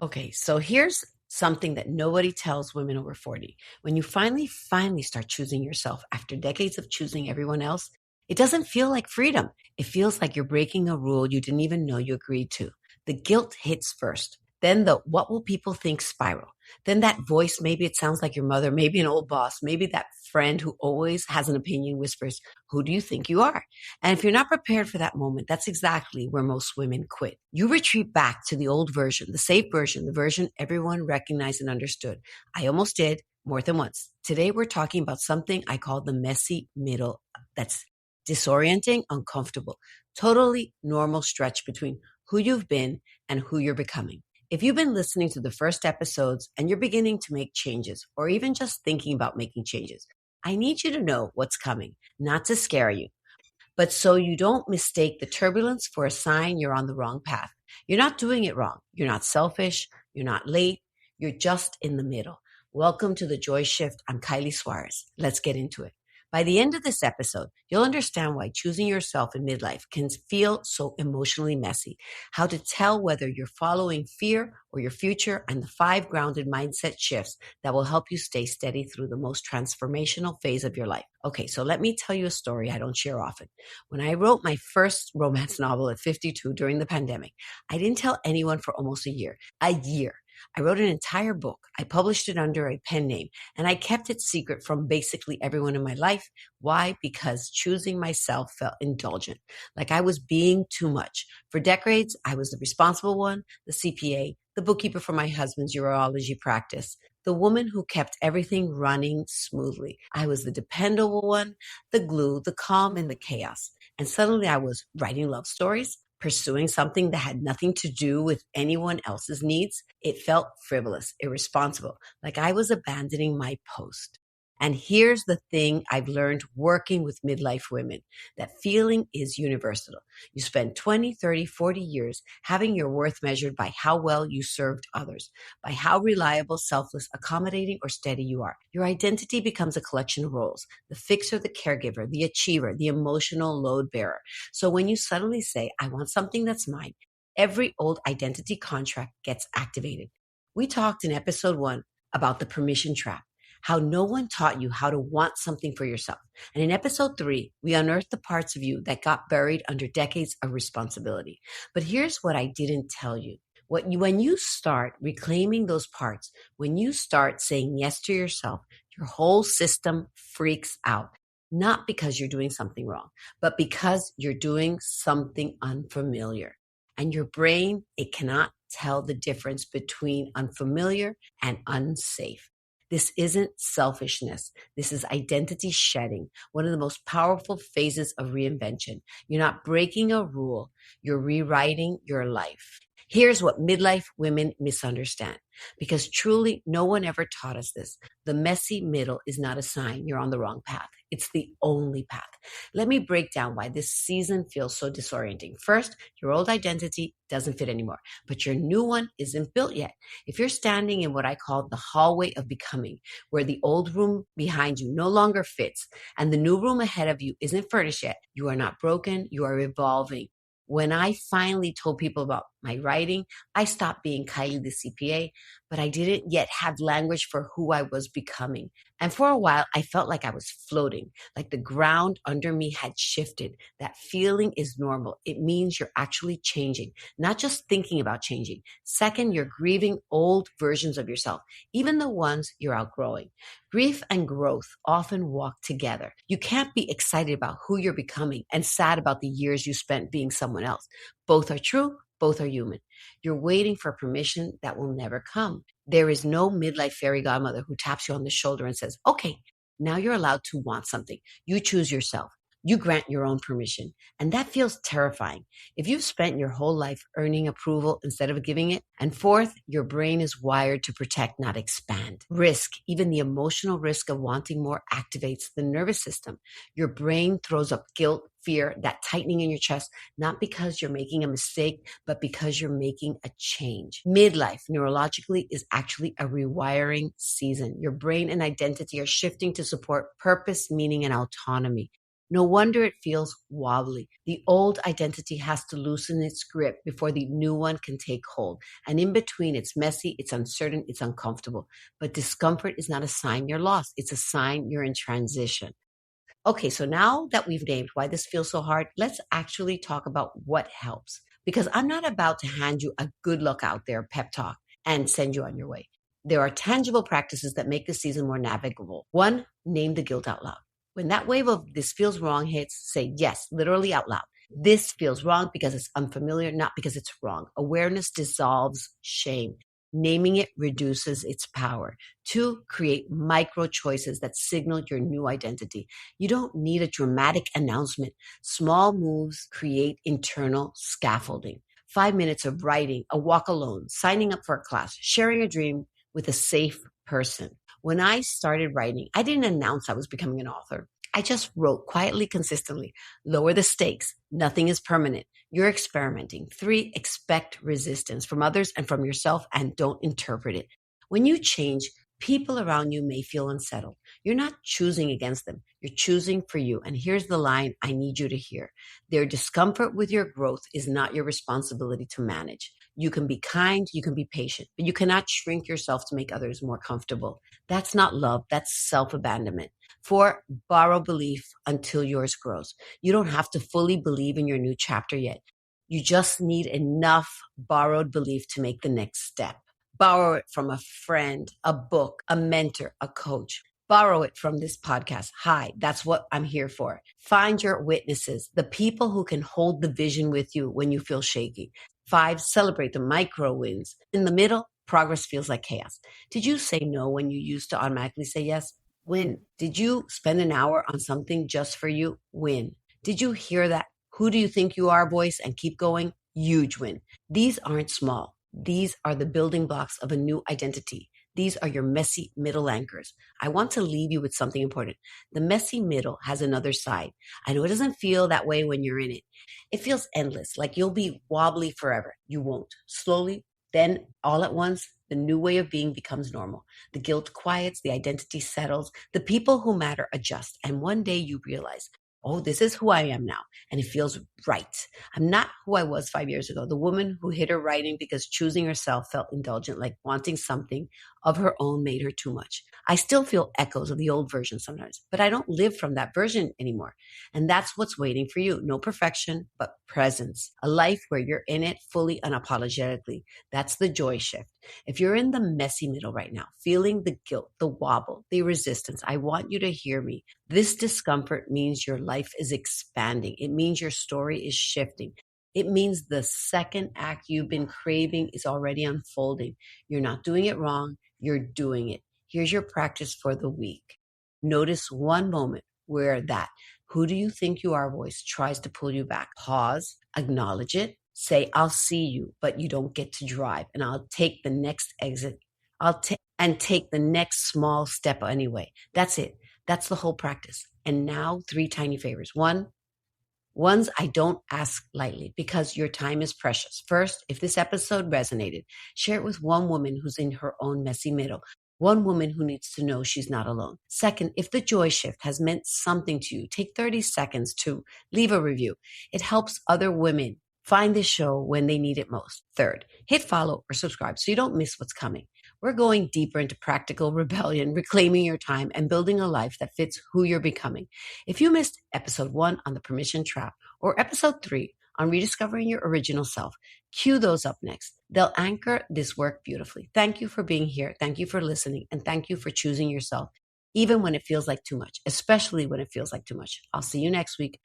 Okay, so here's something that nobody tells women over 40. When you finally start choosing yourself after decades of choosing everyone else, it doesn't feel like freedom. It feels like you're breaking a rule you didn't even know you agreed to. The guilt hits first. Then the what will people think spiral. Then that voice, maybe it sounds like your mother, maybe an old boss, maybe that friend who always has an opinion whispers, who do you think you are? And if you're not prepared for that moment, that's exactly where most women quit. You retreat back to the old version, the safe version, the version everyone recognized and understood. I almost did more than once. Today, we're talking about something I call the messy middle that's disorienting, uncomfortable, totally normal stretch between who you've been and who you're becoming. If you've been listening to the first episodes and you're beginning to make changes or even just thinking about making changes, I need you to know what's coming, not to scare you, but so you don't mistake the turbulence for a sign you're on the wrong path. You're not doing it wrong. You're not selfish. You're not late. You're just in the middle. Welcome to the Joy Shift. I'm Kylie Suarez. Let's get into it. By the end of this episode, you'll understand why choosing yourself in midlife can feel so emotionally messy, how to tell whether you're following fear or your future, and the 5 grounded mindset shifts that will help you stay steady through the most transformational phase of your life. Okay, so let me tell you a story I don't share often. When I wrote my first romance novel at 52 during the pandemic, I didn't tell anyone for almost a year. A year. I wrote an entire book. I published it under a pen name, and I kept it secret from basically everyone in my life. Why? Because choosing myself felt indulgent, like I was being too much. For decades, I was the responsible one, the CPA, the bookkeeper for my husband's urology practice, the woman who kept everything running smoothly. I was the dependable one, the glue, the calm in the chaos. And suddenly I was writing love stories, pursuing something that had nothing to do with anyone else's needs. It felt frivolous, irresponsible, like I was abandoning my post. And here's the thing I've learned working with midlife women, that feeling is universal. You spend 20, 30, 40 years having your worth measured by how well you served others, by how reliable, selfless, accommodating, or steady you are. Your identity becomes a collection of roles: the fixer, the caregiver, the achiever, the emotional load bearer. So when you suddenly say, I want something that's mine, every old identity contract gets activated. We talked in episode 1 about the permission trap, how no one taught you how to want something for yourself. And in episode 3, we unearthed the parts of you that got buried under decades of responsibility. But here's what I didn't tell you. When you start reclaiming those parts, when you start saying yes to yourself, your whole system freaks out. Not because you're doing something wrong, but because you're doing something unfamiliar. And your brain, it cannot tell the difference between unfamiliar and unsafe. This isn't selfishness. This is identity shedding, one of the most powerful phases of reinvention. You're not breaking a rule, you're rewriting your life. Here's what midlife women misunderstand, because truly no one ever taught us this. The messy middle is not a sign you're on the wrong path. It's the only path. Let me break down why this season feels so disorienting. First, your old identity doesn't fit anymore, but your new one isn't built yet. If you're standing in what I call the hallway of becoming, where the old room behind you no longer fits and the new room ahead of you isn't furnished yet, you are not broken, you are evolving. When I finally told people about my writing, I stopped being Kylie the CPA, but I didn't yet have language for who I was becoming. And for a while, I felt like I was floating, like the ground under me had shifted. That feeling is normal. It means you're actually changing, not just thinking about changing. Second, you're grieving old versions of yourself, even the ones you're outgrowing. Grief and growth often walk together. You can't be excited about who you're becoming and sad about the years you spent being someone else. Both are true. Both are human. You're waiting for permission that will never come. There is no midlife fairy godmother who taps you on the shoulder and says, okay, now you're allowed to want something. You choose yourself. You grant your own permission. And that feels terrifying. If you've spent your whole life earning approval instead of giving it. And fourth, your brain is wired to protect, not expand. Risk, even the emotional risk of wanting more, activates the nervous system. Your brain throws up guilt, fear, that tightening in your chest, not because you're making a mistake, but because you're making a change. Midlife, neurologically, is actually a rewiring season. Your brain and identity are shifting to support purpose, meaning, and autonomy. No wonder it feels wobbly. The old identity has to loosen its grip before the new one can take hold. And in between, it's messy, it's uncertain, it's uncomfortable. But discomfort is not a sign you're lost, it's a sign you're in transition. Okay, so now that we've named why this feels so hard, let's actually talk about what helps. Because I'm not about to hand you a good luck out there pep talk and send you on your way. There are tangible practices that make the season more navigable. One, name the guilt out loud. When that wave of this feels wrong hits, say yes, literally out loud. This feels wrong because it's unfamiliar, not because it's wrong. Awareness dissolves shame. Naming it reduces its power. Two, create micro choices that signal your new identity. You don't need a dramatic announcement. Small moves create internal scaffolding. 5 minutes of writing, a walk alone, signing up for a class, sharing a dream with a safe person. When I started writing, I didn't announce I was becoming an author. I just wrote quietly, consistently. Lower the stakes. Nothing is permanent. You're experimenting. Three, expect resistance from others and from yourself and don't interpret it. When you change, people around you may feel unsettled. You're not choosing against them. You're choosing for you. And here's the line I need you to hear. Their discomfort with your growth is not your responsibility to manage. You can be kind, you can be patient, but you cannot shrink yourself to make others more comfortable. That's not love, that's self-abandonment. Four, borrow belief until yours grows. You don't have to fully believe in your new chapter yet. You just need enough borrowed belief to make the next step. Borrow it from a friend, a book, a mentor, a coach. Borrow it from this podcast. Hi, that's what I'm here for. Find your witnesses, the people who can hold the vision with you when you feel shaky. Five, celebrate the micro wins. In the middle, progress feels like chaos. Did you say no when you used to automatically say yes? Win. Did you spend an hour on something just for you? Win. Did you hear that? Who do you think you are voice and keep going? Huge win. These aren't small. These are the building blocks of a new identity. These are your messy middle anchors. I want to leave you with something important. The messy middle has another side. I know it doesn't feel that way when you're in it. It feels endless, like you'll be wobbly forever. You won't. Slowly, then all at once, the new way of being becomes normal. The guilt quiets, the identity settles, the people who matter adjust. And one day you realize, oh, this is who I am now. And it feels right. I'm not who I was 5 years ago, the woman who hid her writing because choosing herself felt indulgent, like wanting something of her own made her too much. I still feel echoes of the old version sometimes, but I don't live from that version anymore. And that's what's waiting for you. No perfection, but presence. A life where you're in it fully unapologetically. That's the joy shift. If you're in the messy middle right now, feeling the guilt, the wobble, the resistance, I want you to hear me. This discomfort means your life is expanding. It means your story is shifting. It means the second act you've been craving is already unfolding. You're not doing it wrong. You're doing it. Here's your practice for the week. Notice one moment where that who do you think you are voice tries to pull you back. Pause, acknowledge it, say, I'll see you, but you don't get to drive. And I'll take the next exit. Take the next small step anyway. That's it. That's the whole practice. And now 3 tiny favors. Ones I don't ask lightly because your time is precious. First, if this episode resonated, share it with one woman who's in her own messy middle, one woman who needs to know she's not alone. Second, if the joy shift has meant something to you, take 30 seconds to leave a review. It helps other women find this show when they need it most. Third, hit follow or subscribe so you don't miss what's coming. We're going deeper into practical rebellion, reclaiming your time, and building a life that fits who you're becoming. If you missed episode 1 on the permission trap or episode 3 on rediscovering your original self, cue those up next. They'll anchor this work beautifully. Thank you for being here. Thank you for listening. And thank you for choosing yourself, even when it feels like too much, especially when it feels like too much. I'll see you next week.